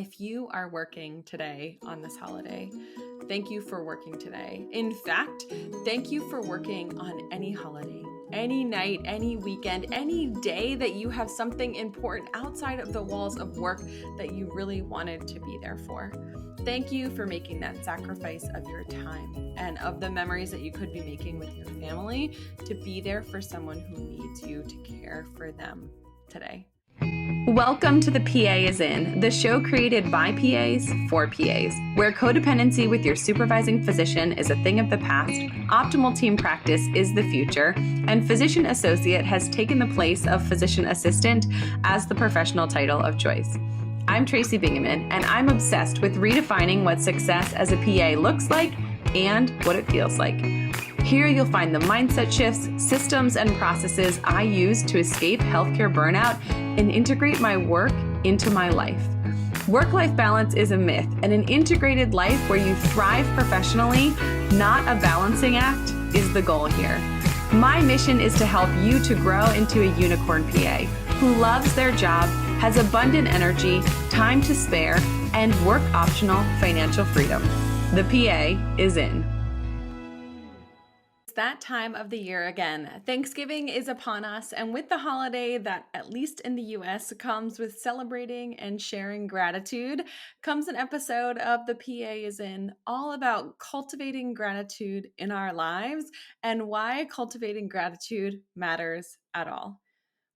if you are working today on this holiday, thank you for working today. In fact, thank you for working on any holiday, any night, any weekend, any day that you have something important outside of the walls of work that you really wanted to be there for. Thank you for making that sacrifice of your time and of the memories that you could be making with your family to be there for someone who needs you to care for them today. Welcome to The PA is In, the show created by PAs for PAs, where codependency with your supervising physician is a thing of the past, optimal team practice is the future, and physician associate has taken the place of physician assistant as the professional title of choice. I'm Tracy Bingaman, and I'm obsessed with redefining what success as a PA looks like and what it feels like. Here you'll find the mindset shifts, systems, and processes I use to escape healthcare burnout and integrate my work into my life. Work-life balance is a myth, and an integrated life where you thrive professionally, not a balancing act, is the goal here. My mission is to help you to grow into a unicorn PA who loves their job, has abundant energy, time to spare, and work-optional financial freedom. The PA is in. That time of the year again. Thanksgiving is upon us, and with the holiday that, at least in the US, comes with celebrating and sharing gratitude, comes an episode of The PA is In, all about cultivating gratitude in our lives and why cultivating gratitude matters at all.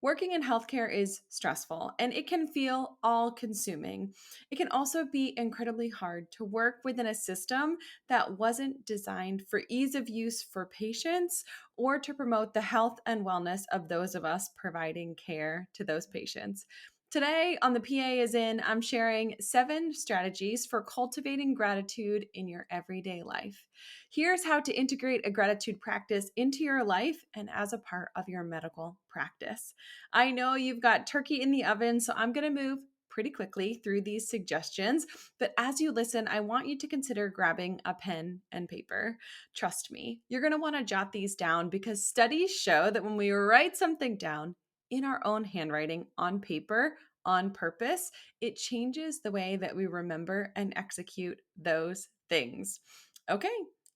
Working in healthcare is stressful and it can feel all-consuming. It can also be incredibly hard to work within a system that wasn't designed for ease of use for patients or to promote the health and wellness of those of us providing care to those patients. Today on The PA is In, I'm sharing 7 strategies for cultivating gratitude in your everyday life. Here's how to integrate a gratitude practice into your life and as a part of your medical practice. I know you've got turkey in the oven, so I'm going to move pretty quickly through these suggestions. But as you listen, I want you to consider grabbing a pen and paper. Trust me, you're going to want to jot these down because studies show that when we write something down in our own handwriting on paper, on purpose, it changes the way that we remember and execute those things. Okay,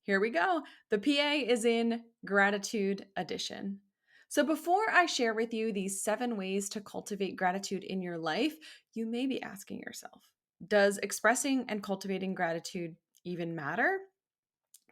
here we go. The PA is in gratitude edition. So before I share with you these 7 ways to cultivate gratitude in your life, you may be asking yourself, does expressing and cultivating gratitude even matter?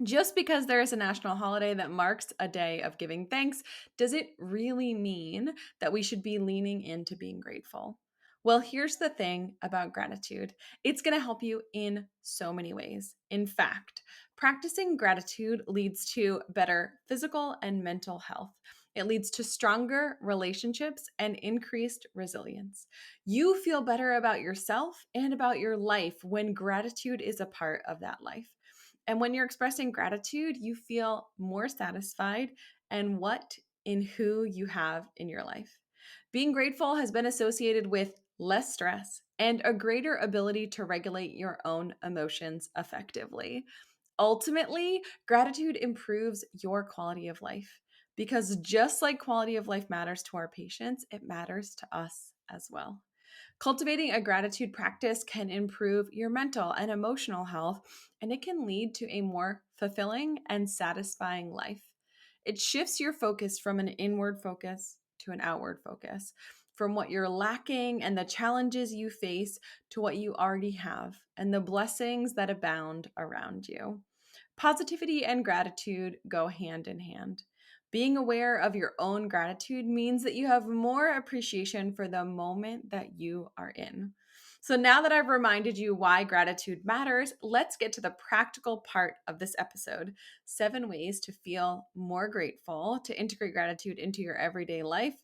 Just because there is a national holiday that marks a day of giving thanks, does it really mean that we should be leaning into being grateful? Well, here's the thing about gratitude. It's going to help you in so many ways. In fact, practicing gratitude leads to better physical and mental health. It leads to stronger relationships and increased resilience. You feel better about yourself and about your life when gratitude is a part of that life. And when you're expressing gratitude, you feel more satisfied and in who you have in your life. Being grateful has been associated with less stress and a greater ability to regulate your own emotions effectively. Ultimately, gratitude improves your quality of life because just like quality of life matters to our patients, it matters to us as well. Cultivating a gratitude practice can improve your mental and emotional health, and it can lead to a more fulfilling and satisfying life. It shifts your focus from an inward focus to an outward focus, from what you're lacking and the challenges you face to what you already have and the blessings that abound around you. Positivity and gratitude go hand in hand. Being aware of your own gratitude means that you have more appreciation for the moment that you are in. So now that I've reminded you why gratitude matters, let's get to the practical part of this episode. 7 ways to feel more grateful, to integrate gratitude into your everyday life,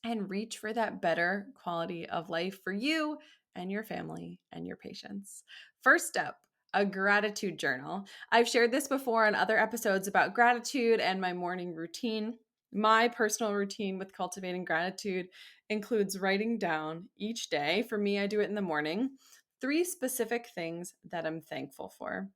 and reach for that better quality of life for you and your family and your patients. First up, a gratitude journal. I've shared this before in other episodes about gratitude and my morning routine. My personal routine with cultivating gratitude includes writing down each day. For me, I do it in the morning, 3 specific things that I'm thankful for.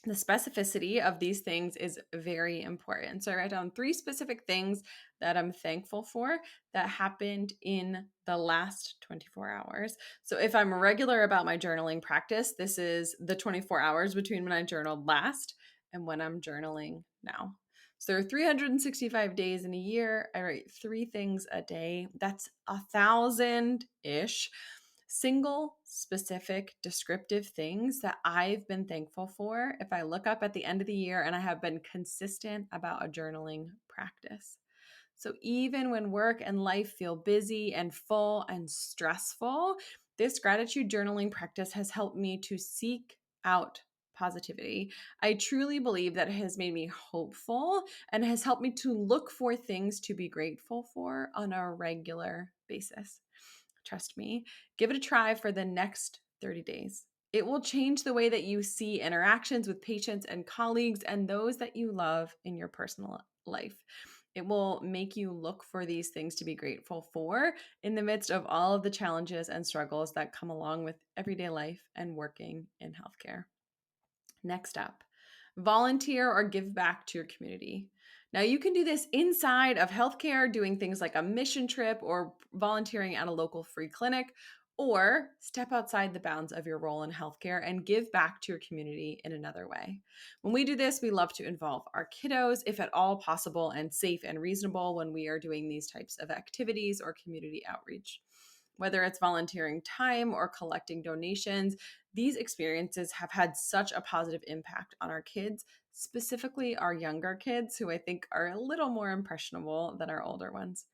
The specificity of these things is very important. So I write down 3 specific things that I'm thankful for that happened in the last 24 hours. So if I'm regular about my journaling practice, this is the 24 hours between when I journaled last and when I'm journaling now. So there are 365 days in a year. I write 3 things a day. That's 1,000-ish single, specific, descriptive things that I've been thankful for if I look up at the end of the year and I have been consistent about a journaling practice. So even when work and life feel busy and full and stressful, this gratitude journaling practice has helped me to seek out positivity. I truly believe that it has made me hopeful and has helped me to look for things to be grateful for on a regular basis. Trust me, give it a try for the next 30 days. It will change the way that you see interactions with patients and colleagues and those that you love in your personal life. It will make you look for these things to be grateful for in the midst of all of the challenges and struggles that come along with everyday life and working in healthcare. Next up, volunteer or give back to your community. Now, you can do this inside of healthcare, doing things like a mission trip or volunteering at a local free clinic, or step outside the bounds of your role in healthcare and give back to your community in another way. When we do this, we love to involve our kiddos, if at all possible and safe and reasonable, when we are doing these types of activities or community outreach. Whether it's volunteering time or collecting donations, these experiences have had such a positive impact on our kids, specifically our younger kids, who I think are a little more impressionable than our older ones.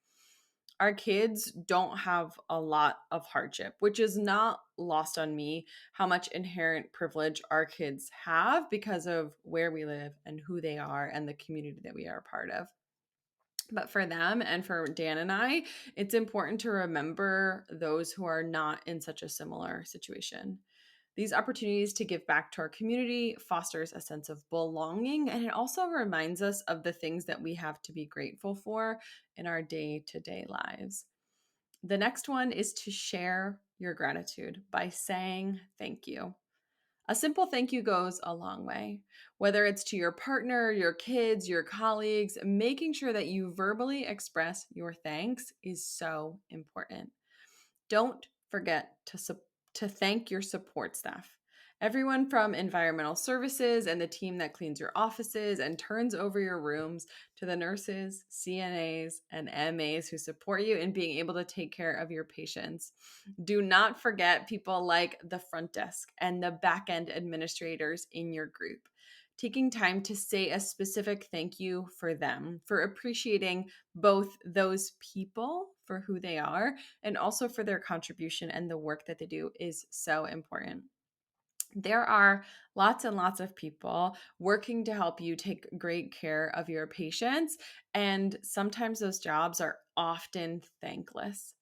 Our kids don't have a lot of hardship, which is not lost on me how much inherent privilege our kids have because of where we live and who they are and the community that we are a part of. But for them and for Dan and I, it's important to remember those who are not in such a similar situation. These opportunities to give back to our community fosters a sense of belonging, and it also reminds us of the things that we have to be grateful for in our day-to-day lives. The next one is to share your gratitude by saying thank you. A simple thank you goes a long way. Whether it's to your partner, your kids, your colleagues, making sure that you verbally express your thanks is so important. Don't forget to thank your support staff. Everyone from environmental services and the team that cleans your offices and turns over your rooms to the nurses, CNAs, and MAs who support you in being able to take care of your patients. Do not forget people like the front desk and the back end administrators in your group. Taking time to say a specific thank you for them, for appreciating both those people for who they are and also for their contribution and the work that they do is so important. There are lots and lots of people working to help you take great care of your patients, and sometimes those jobs are often thankless.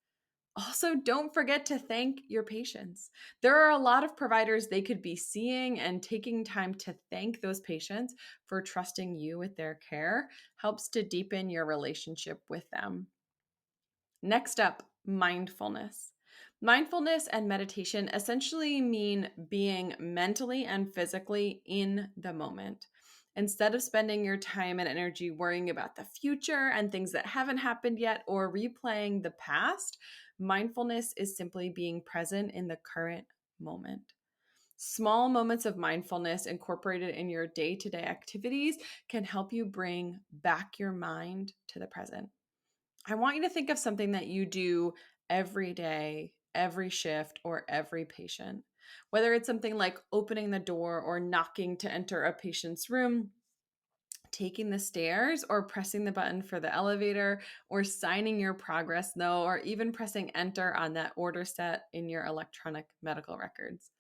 Also, don't forget to thank your patients. There are a lot of providers they could be seeing, and taking time to thank those patients for trusting you with their care helps to deepen your relationship with them. Next up, mindfulness. Mindfulness and meditation essentially mean being mentally and physically in the moment. Instead of spending your time and energy worrying about the future and things that haven't happened yet or replaying the past, mindfulness is simply being present in the current moment. Small moments of mindfulness incorporated in your day to day activities can help you bring back your mind to the present. I want you to think of something that you do every day, every shift, or every patient. Whether it's something like opening the door or knocking to enter a patient's room, taking the stairs or pressing the button for the elevator, or signing your progress note, or even pressing enter on that order set in your electronic medical records.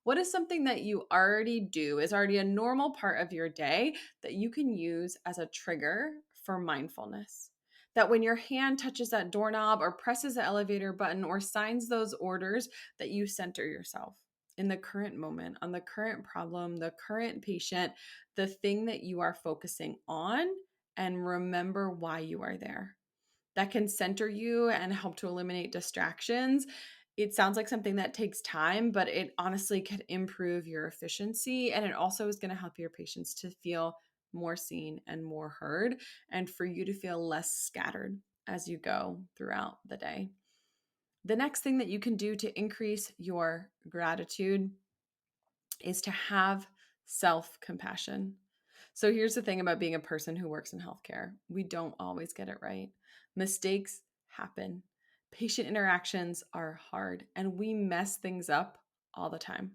What is something that you already do, is already a normal part of your day that you can use as a trigger for mindfulness? That when your hand touches that doorknob or presses the elevator button or signs those orders, that you center yourself in the current moment, on the current problem, the current patient, the thing that you are focusing on, and remember why you are there. That can center you and help to eliminate distractions It sounds like something that takes time, but it honestly could improve your efficiency. And it also is going to help your patients to feel more seen and more heard, and for you to feel less scattered as you go throughout the day. The next thing that you can do to increase your gratitude is to have self compassion. So here's the thing about being a person who works in healthcare: we don't always get it right. Mistakes happen, patient interactions are hard, and we mess things up all the time.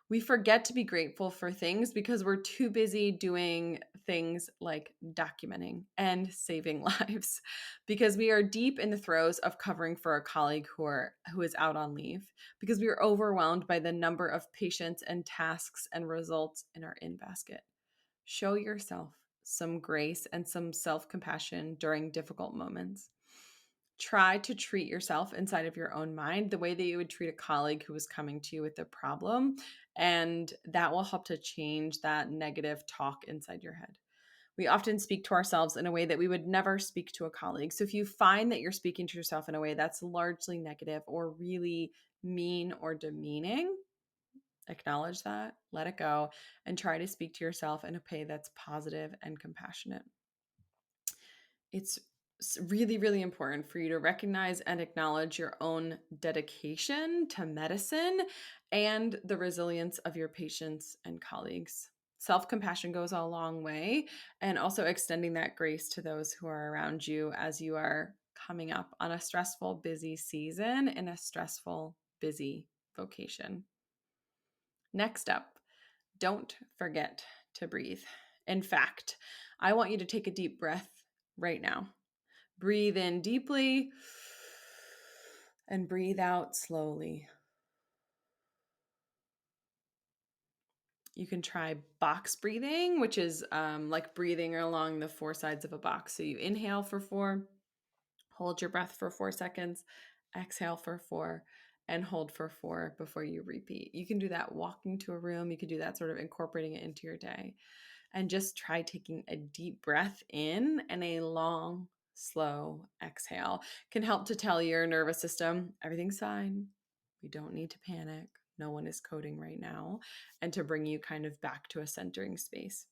We forget to be grateful for things because we're too busy doing things like documenting and saving lives, because we are deep in the throes of covering for a colleague who is out on leave, because we are overwhelmed by the number of patients and tasks and results in our in basket. Show yourself some grace and some self-compassion during difficult moments. Try to treat yourself inside of your own mind the way that you would treat a colleague who was coming to you with a problem. And that will help to change that negative talk inside your head. We often speak to ourselves in a way that we would never speak to a colleague. So if you find that you're speaking to yourself in a way that's largely negative or really mean or demeaning, acknowledge that, let it go, and try to speak to yourself in a way that's positive and compassionate. It's really, really important for you to recognize and acknowledge your own dedication to medicine and the resilience of your patients and colleagues. Self compassion goes a long way, and also extending that grace to those who are around you as you are coming up on a stressful, busy season in a stressful, busy vocation. Next up, don't forget to breathe. In fact, I want you to take a deep breath right now. Breathe in deeply and breathe out slowly. You can try box breathing, which is like breathing along the four sides of a box. So you inhale for 4, hold your breath for 4 seconds, exhale for 4, and hold for 4 before you repeat. You can do that walking to a room. You can do that sort of incorporating it into your day. And just try taking a deep breath in and a long, slow exhale. Can help to tell your nervous system everything's fine. We don't need to panic. No one is coding right now. And to bring you kind of back to a centering space.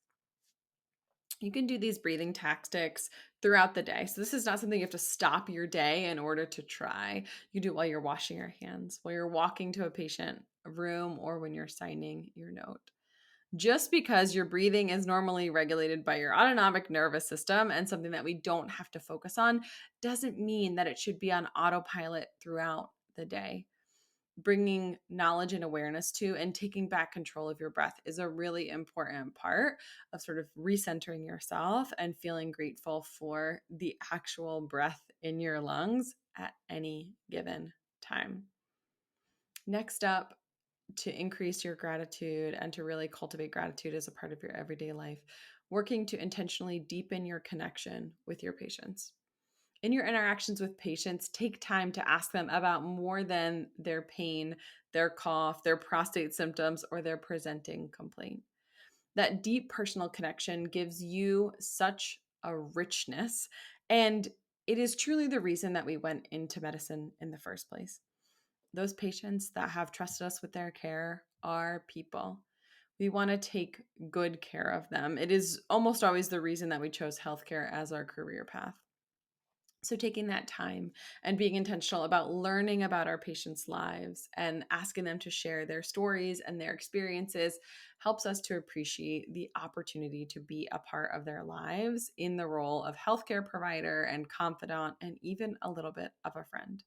You can do these breathing tactics throughout the day. So this is not something you have to stop your day in order to try. You do it while you're washing your hands, while you're walking to a patient room, or when you're signing your note. Just because your breathing is normally regulated by your autonomic nervous system and something that we don't have to focus on doesn't mean that it should be on autopilot throughout the day. Bringing knowledge and awareness to and taking back control of your breath is a really important part of sort of recentering yourself and feeling grateful for the actual breath in your lungs at any given time. Next up, to increase your gratitude and to really cultivate gratitude as a part of your everyday life, working to intentionally deepen your connection with your patients. In your interactions with patients, take time to ask them about more than their pain, their cough, their prostate symptoms, or their presenting complaint. That deep personal connection gives you such a richness, and it is truly the reason that we went into medicine in the first place. Those patients that have trusted us with their care are people. We want to take good care of them. It is almost always the reason that we chose healthcare as our career path. So, taking that time and being intentional about learning about our patients' lives and asking them to share their stories and their experiences helps us to appreciate the opportunity to be a part of their lives in the role of healthcare provider and confidant and even a little bit of a friend.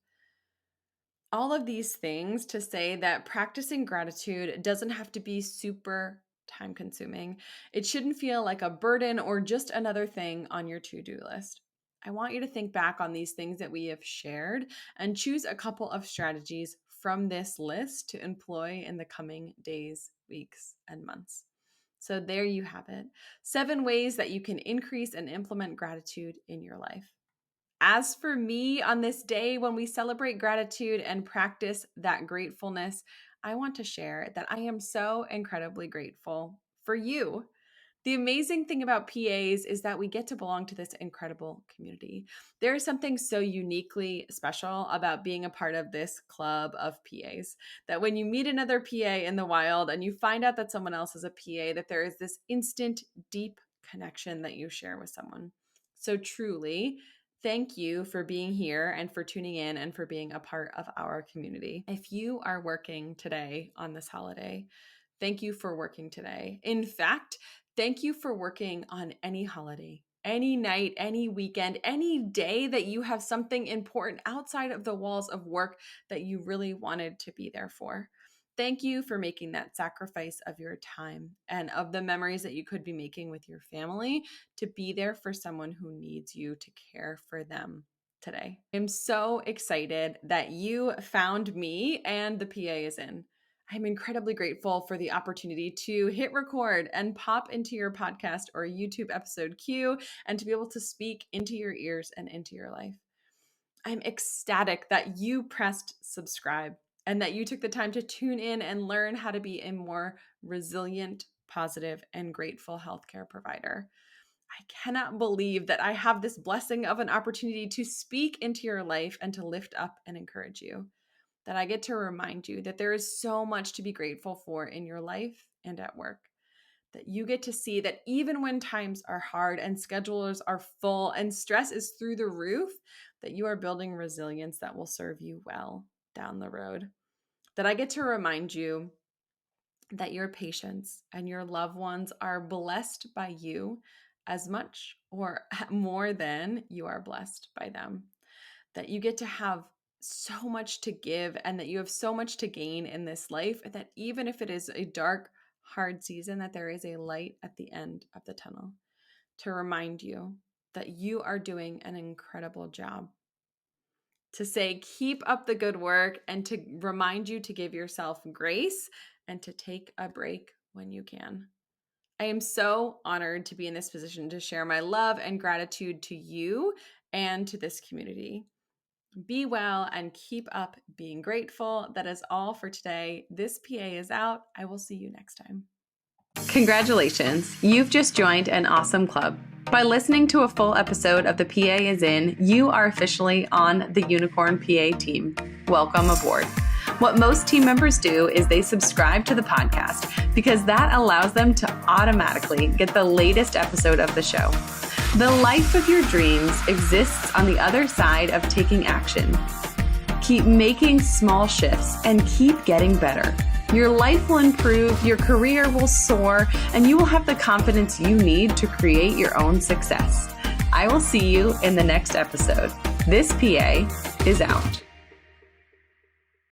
All of these things to say that practicing gratitude doesn't have to be super time consuming. It shouldn't feel like a burden or just another thing on your to-do list. I want you to think back on these things that we have shared and choose a couple of strategies from this list to employ in the coming days, weeks, and months. So there you have it. 7 ways that you can increase and implement gratitude in your life. As for me, on this day when we celebrate gratitude and practice that gratefulness, I want to share that I am so incredibly grateful for you. The amazing thing about PAs is that we get to belong to this incredible community. There is something so uniquely special about being a part of this club of PAs that when you meet another PA in the wild and you find out that someone else is a PA, that there is this instant, deep connection that you share with someone. So truly, thank you for being here and for tuning in and for being a part of our community. If you are working today on this holiday, thank you for working today. In fact, thank you for working on any holiday, any night, any weekend, any day that you have something important outside of the walls of work that you really wanted to be there for. Thank you for making that sacrifice of your time and of the memories that you could be making with your family to be there for someone who needs you to care for them today. I'm so excited that you found me and the PA is in. I'm incredibly grateful for the opportunity to hit record and pop into your podcast or YouTube episode queue and to be able to speak into your ears and into your life. I'm ecstatic that you pressed subscribe and that you took the time to tune in and learn how to be a more resilient, positive, and grateful healthcare provider. I cannot believe that I have this blessing of an opportunity to speak into your life and to lift up and encourage you. That I get to remind you that there is so much to be grateful for in your life and at work. That you get to see that even when times are hard and schedules are full and stress is through the roof, that you are building resilience that will serve you well down the road. That I get to remind you that your patients and your loved ones are blessed by you as much or more than you are blessed by them. That you get to have so much to give and that you have so much to gain in this life, and that even if it is a dark, hard season, that there is a light at the end of the tunnel to remind you that you are doing an incredible job. To say, keep up the good work, and to remind you to give yourself grace and to take a break when you can. I am so honored to be in this position to share my love and gratitude to you and to this community. Be well and keep up being grateful. That is all for today. This PA is out. I will see you next time. Congratulations. You've just joined an awesome club. By listening to a full episode of The PA is In, you are officially on the Unicorn PA team. Welcome aboard. What most team members do is they subscribe to the podcast because that allows them to automatically get the latest episode of the show. The life of your dreams exists on the other side of taking action. Keep making small shifts and keep getting better. Your life will improve, your career will soar, and you will have the confidence you need to create your own success. I will see you in the next episode. This PA is out.